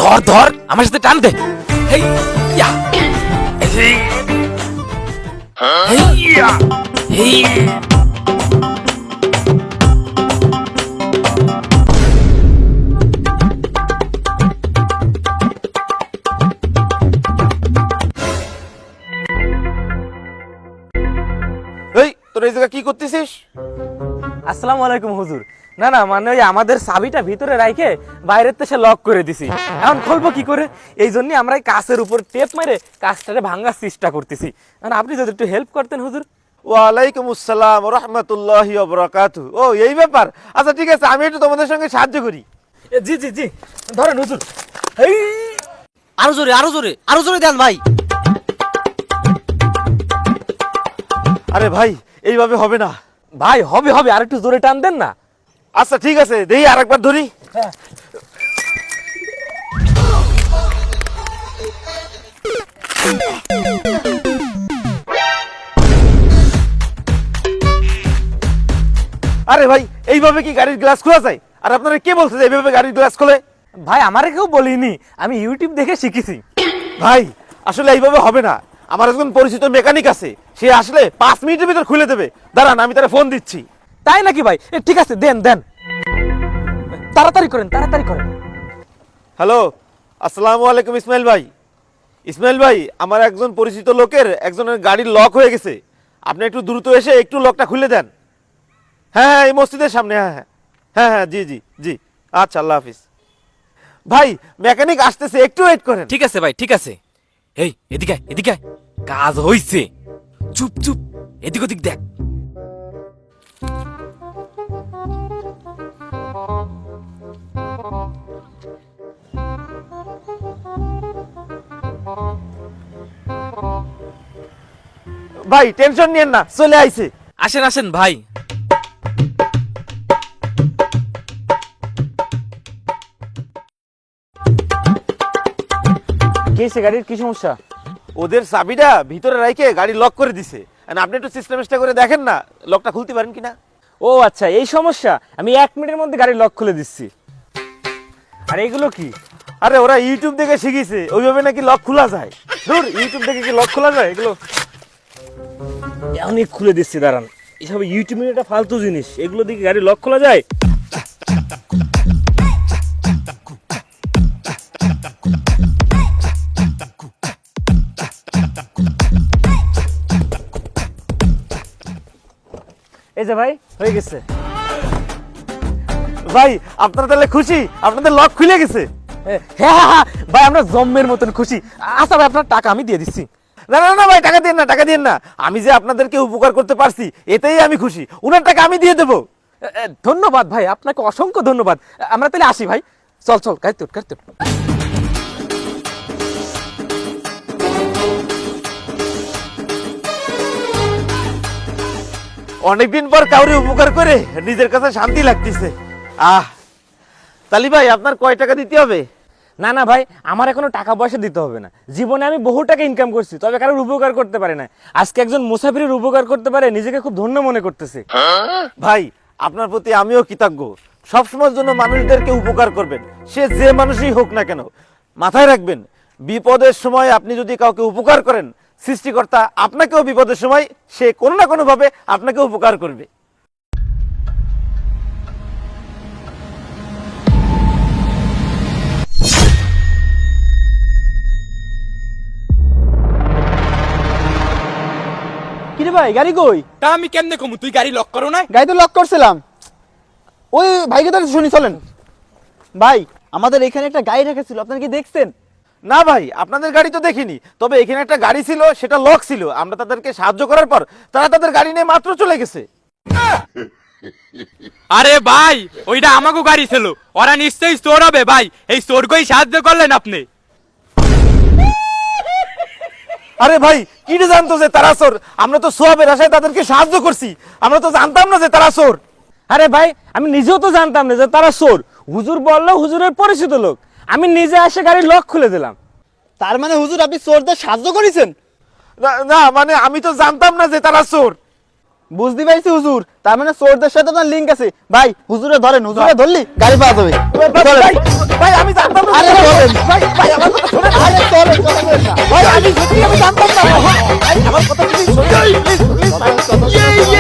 ধর ধর আমার সাথে টান দে। হেইয়া হেইয়া হেইয়া। এই তোর এই জায়গা কি করতেছিস? আসসালামু আলাইকুম হুজুর। না না মানে ওই আমাদের চাবিটা ভিতরে রাখে বাইরের তো সে লক করে দিছি, এখন খুলবো কি করে? এই জন্য আমরা এই কাছের উপর টেপ মেরে কাজটারে ভাঙার চেষ্টা করতেছি। এখন আপনি যদি একটু হেল্প করতেন হুজুর। ওয়ালাইকুম আসসালাম রহমতুল্লাহি ওয়া বারাকাতুহু। ও এই ব্যাপার, আচ্ছা ঠিক আছে, আমি একটু তোমাদের সঙ্গে সাহায্য করি। জি জি জি, ধরেন হুজুর। এই আরো জোরে আরো জোরে আরো জোরে দেন ভাই। আরে ভাই এইভাবে হবে না। ভাই হবে হবে, আর একটু জোরে টান দেন না। আচ্ছা ঠিক আছে, দেখি আরেকবার ধরি। আরে ভাই এইভাবে কি গাড়ির গ্লাস খোলা যায়? আর আপনারা কে বলছে যে এইভাবে গাড়ির গ্লাস খোলে? ভাই আমারে কেউ বলিনি, আমি ইউটিউব দেখে শিখেছি। ভাই আসলে এইভাবে হবে না, আমার একজন পরিচিত মেকানিক আছে, সে আসলে 5 মিনিটের ভিতর খুলে দেবে। দাঁড়ান আমি তারা ফোন দিচ্ছি। তাই নাকি ভাই? ঠিক আছে, দেন দেন, তাড়াতাড়ি করেন তাড়াতাড়ি করেন। হ্যালো, আসসালামু আলাইকুম ইসমাইল ভাই। ইসমাইল ভাই, আমার একজন পরিচিত লোকের একজনের গাড়ির লক হয়ে গেছে, আপনি একটু দ্রুত এসে একটু লকটা খুলে দেন। হ্যাঁ হ্যাঁ, এই মসজিদের সামনে। হ্যাঁ হ্যাঁ হ্যাঁ হ্যাঁ, জি জি জি। আচ্ছা, আল্লাহ হাফিজ। ভাই মেকানিক আসতেছে, একটু ওয়েট করেন। ঠিক আছে ভাই ঠিক আছে। এই এদিকে আয়, এদিকে আয়। কাজ হইছে, চুপ চুপ, এদিক ওদিক দেখ। ভাই টেনশন নিয়েন না, চলে আইছে। আসেন আসেন ভাই। কি হয়েছে, গাড়ির কি সমস্যা? ওদের চাবিটা ভিতরে রাখে গাড়ি লক করে দিছে। And আপনি একটু সিস্টেমটা করে দেখেন না, লকটা খুলতে পারেন কিনা। ও আচ্ছা, এই সমস্যা। আমি 1 মিনিটের মধ্যে গাড়ির লক খুলে দিচ্ছি। আর এগুলো কি? আরে ওরা ইউটিউব দেখে শিখিছে ওইভাবে নাকি লক খোলা যায়। ধুর, ইউটিউব দেখে কি লক খোলা যায় এগুলো? অনেক খুলে দিচ্ছি, দাঁড়ান। এসব ইউটিউব একটা ফালতু জিনিস, এগুলো দিকে গাড়ি লক খোলা যায়? এই যে ভাই, হয়ে গেছে। ভাই আপনারা তাহলে খুশি, আপনাদের লক খুলে গেছে? হ্যাঁ হ্যাঁ হ্যাঁ ভাই, আমরা জম্মের মতন খুশি। আচ্ছা ভাই, আপনার টাকা আমি দিয়ে দিচ্ছি। না না না ভাই, টাকা দিন না, টাকা দিন না। আমি যে আপনাদেরকে উপকার করতে পারছি এতেই আমি খুশি, উনার টাকা আমি দিয়ে দেবো। ধন্যবাদ ভাই, আপনাকে অসংখ্য ধন্যবাদ। আমরা তাহলে আসি ভাই। চল চল, কাইতুট কাইতুট। অনেকদিন পর কাউরে উপকার করে নিজের কাছে শান্তি লাগতেছে। তালি ভাই, আপনার কয় টাকা দিতে হবে? না না ভাই, আমার এখনো টাকা পয়সা দিতে হবে না। জীবনে আমি বহু টাকা ইনকাম করছি, তবে কারোর উপকার করতে পারে না। আজকে একজন মুসাফিরের উপকার করতে পারে, নিজেকে খুব ধন্য মনে করতেছে। ভাই আপনার প্রতি আমিও কৃতজ্ঞ। সবসময়ের জন্য মানুষদেরকে উপকার করবেন, সে যে মানুষই হোক না কেন। মাথায় রাখবেন, বিপদের সময় আপনি যদি কাউকে উপকার করেন, সৃষ্টিকর্তা আপনাকেও বিপদের সময় সে কোনো না কোনো ভাবে আপনাকে উপকার করবে। কিরে ভাই, গাড়ি কই? তা আমি কেমনে কমু, তুই গাড়ি লক করো না? গাড়ি তো লক করছিলাম। ওই ভাইকে তো শুনি, চলেন। ভাই আমাদের এখানে একটা গাড়ি রাখা ছিল, আপনারা কি দেখছেন? না ভাই, আপনাদের গাড়ি তো দেখিনি, তবে এখানে একটা গাড়ি ছিল, সেটা লক ছিল। আমরা তাদেরকে সাহায্য করার পর তারা তাদের গাড়ি নিয়ে মাত্র চলে গেছে। আরে ভাই, ওইটা আমাকে গাড়ি ছিল, ওরা নিশ্চয়ই চোর হবে ভাই। এই চোরকেই সাহায্য করলেন আপনি। আরে ভাই, কি রে জানতো যে তারা চোর? আমরা তো সোয়াবের আশায় তাদেরকে সাহায্য করছি, আমরা তো জানতাম না যে তারা চোর। আরে ভাই, আমি নিজেও তো জানতাম না যে তারা চোর। হুজুর বললো, হুজুরের পরিচিত লোক, আমি নিজে এসে গাড়ির লক খুলে দিলাম। তার মানে হুজুর আপনি চোরদের সাহায্য করেছেন? না না, মানে আমি তো জানতাম না যে তারা চোর। বুঝতে পারছি হুজুর, তার মানে চোরদের সাথে আপনার লিঙ্ক আছে। ভাই হুজুরে ধরেন, হুজুরে ধরলি গাড়ি পাওয়া যাবে। ভাই, ভাই আমি জানতাম না। আরে ধরেন। ভাই ভাই আমার কথা শোনেন। আরে চলেন, চলেন না। ভাই আমি সত্যি আমি জানতাম না। ভাই আমার কথা প্লিজ শোনেন। প্লিজ প্লিজ ভাই।